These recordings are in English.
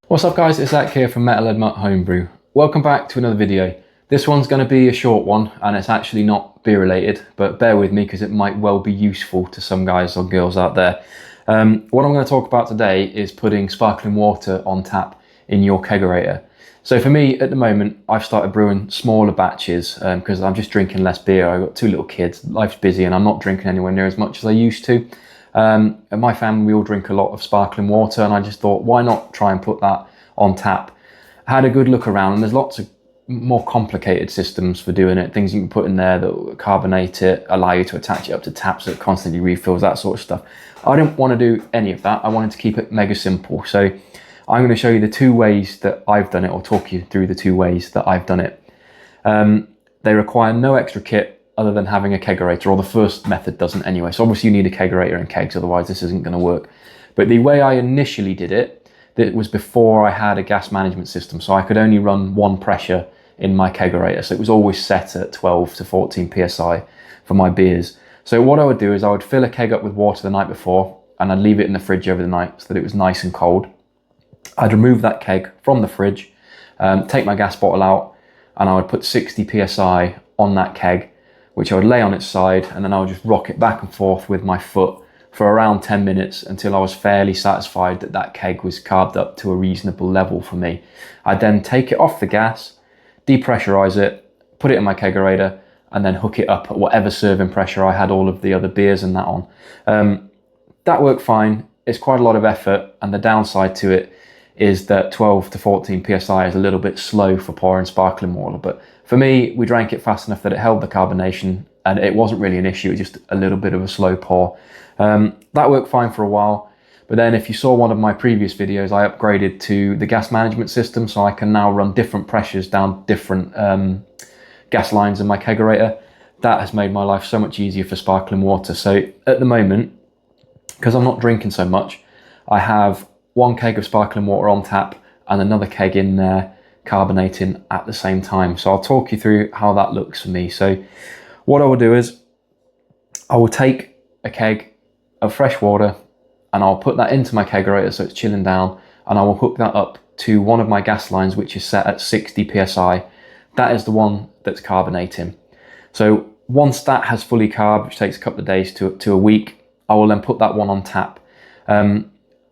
What's up guys, it's Zach here from Metal Ed Mutt Homebrew. Welcome back to another video. This one's going to be a short one and it's actually not beer related, but bear with me because it might well be useful to some guys or girls out there. What I'm going to talk about today is putting sparkling water on tap in your kegerator. So for me at the moment, I've started brewing smaller batches because I'm just drinking less beer. I've got two little kids, life's busy and I'm not drinking anywhere near as much as I used to. In my family, we all drink a lot of sparkling water and I just thought, why not try and put that on tap? I had a good look around and there's lots of more complicated systems for doing it. Things you can put in there that will carbonate it, allow you to attach it up to taps so it constantly refills, that sort of stuff. I didn't want to do any of that. I wanted to keep it mega simple. So I'm going to show you the two ways that I've done it, or talk you through the two ways that I've done it. They require no extra kit other than having a kegerator, or the first method doesn't anyway. So obviously you need a kegerator and kegs, otherwise this isn't going to work. But the way I initially did it, that was before I had a gas management system. So I could only run one pressure in my kegerator. So it was always set at 12 to 14 PSI for my beers. So what I would do is I would fill a keg up with water the night before and I'd leave it in the fridge over the night so that it was nice and cold. I'd remove that keg from the fridge, take my gas bottle out, and I would put 60 PSI on that keg, which I would lay on its side, and then I would just rock it back and forth with my foot for around 10 minutes until I was fairly satisfied that that keg was carved up to a reasonable level for me. I'd then take it off the gas, depressurize it, put it in my kegerator, and then hook it up at whatever serving pressure I had all of the other beers and that on. That worked fine. It's quite a lot of effort, and the downside to it is that 12 to 14 PSI is a little bit slow for pouring sparkling water. But for me, we drank it fast enough that it held the carbonation and it wasn't really an issue, it was just a little bit of a slow pour. That worked fine for a while. But then if you saw one of my previous videos, I upgraded to the gas management system, so I can now run different pressures down different gas lines in my kegerator. That has made my life so much easier for sparkling water. So at the moment, because I'm not drinking so much, I have one keg of sparkling water on tap and another keg in there carbonating at the same time. So I'll talk you through how that looks for me. So what I will do is I will take a keg of fresh water and I'll put that into my kegerator so it's chilling down, and I will hook that up to one of my gas lines which is set at 60 PSI. That is the one that's carbonating. So once that has fully carb, which takes a couple of days to a week, I will then put that one on tap.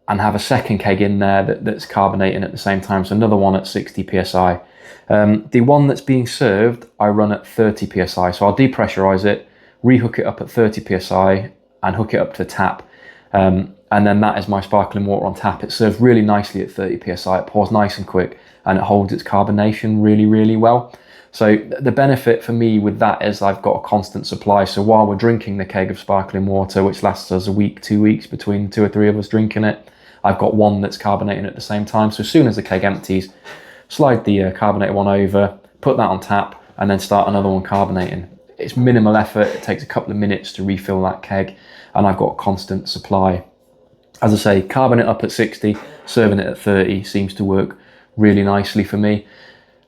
And have a second keg in there that's carbonating at the same time, so another one at 60 PSI. The one that's being served, I run at 30 PSI, so I'll depressurize it, rehook it up at 30 PSI, and hook it up to tap. And then that is my sparkling water on tap. It serves really nicely at 30 PSI, it pours nice and quick, and it holds its carbonation really, really well. So the benefit for me with that is I've got a constant supply. So while we're drinking the keg of sparkling water, which lasts us a week, 2 weeks, between 2 or 3 of us drinking it, I've got one that's carbonating at the same time. So as soon as the keg empties, slide the carbonated one over, put that on tap, and then start another one carbonating. It's minimal effort. It takes a couple of minutes to refill that keg, and I've got a constant supply. As I say, carbonate up at 60, serving it at 30 seems to work really nicely for me.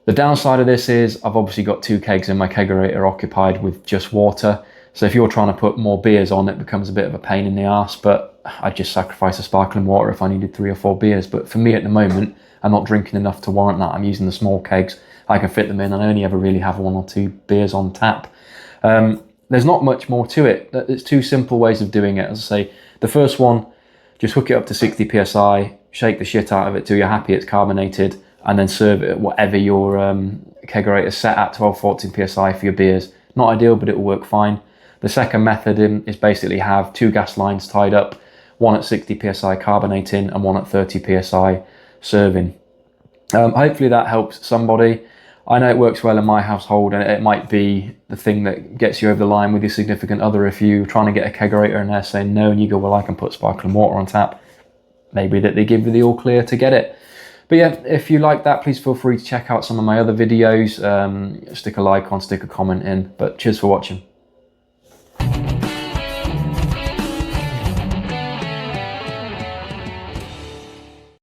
The downside of this is I've obviously got 2 kegs in my kegerator occupied with just water. So if you're trying to put more beers on, it becomes a bit of a pain in the arse, but I'd just sacrifice the sparkling water if I needed 3 or 4 beers. But for me at the moment, I'm not drinking enough to warrant that. I'm using the small kegs. I can fit them in and I only ever really have 1 or 2 beers on tap. There's not much more to it. There's 2 simple ways of doing it. As I say, the first one, just hook it up to 60 PSI, shake the shit out of it till you're happy it's carbonated, and then serve it at whatever your kegerator is set at, 12, 14 PSI for your beers. Not ideal, but it will work fine. The second method is basically have 2 gas lines tied up, one at 60 PSI carbonating and one at 30 PSI serving. Hopefully that helps somebody. I know it works well in my household, and it might be the thing that gets you over the line with your significant other if you're trying to get a kegerator and they're saying no, and you go, well, I can put sparkling water on tap. Maybe that they give you the all clear to get it. But yeah, if you like that, please feel free to check out some of my other videos. Stick a like on, stick a comment in. But cheers for watching.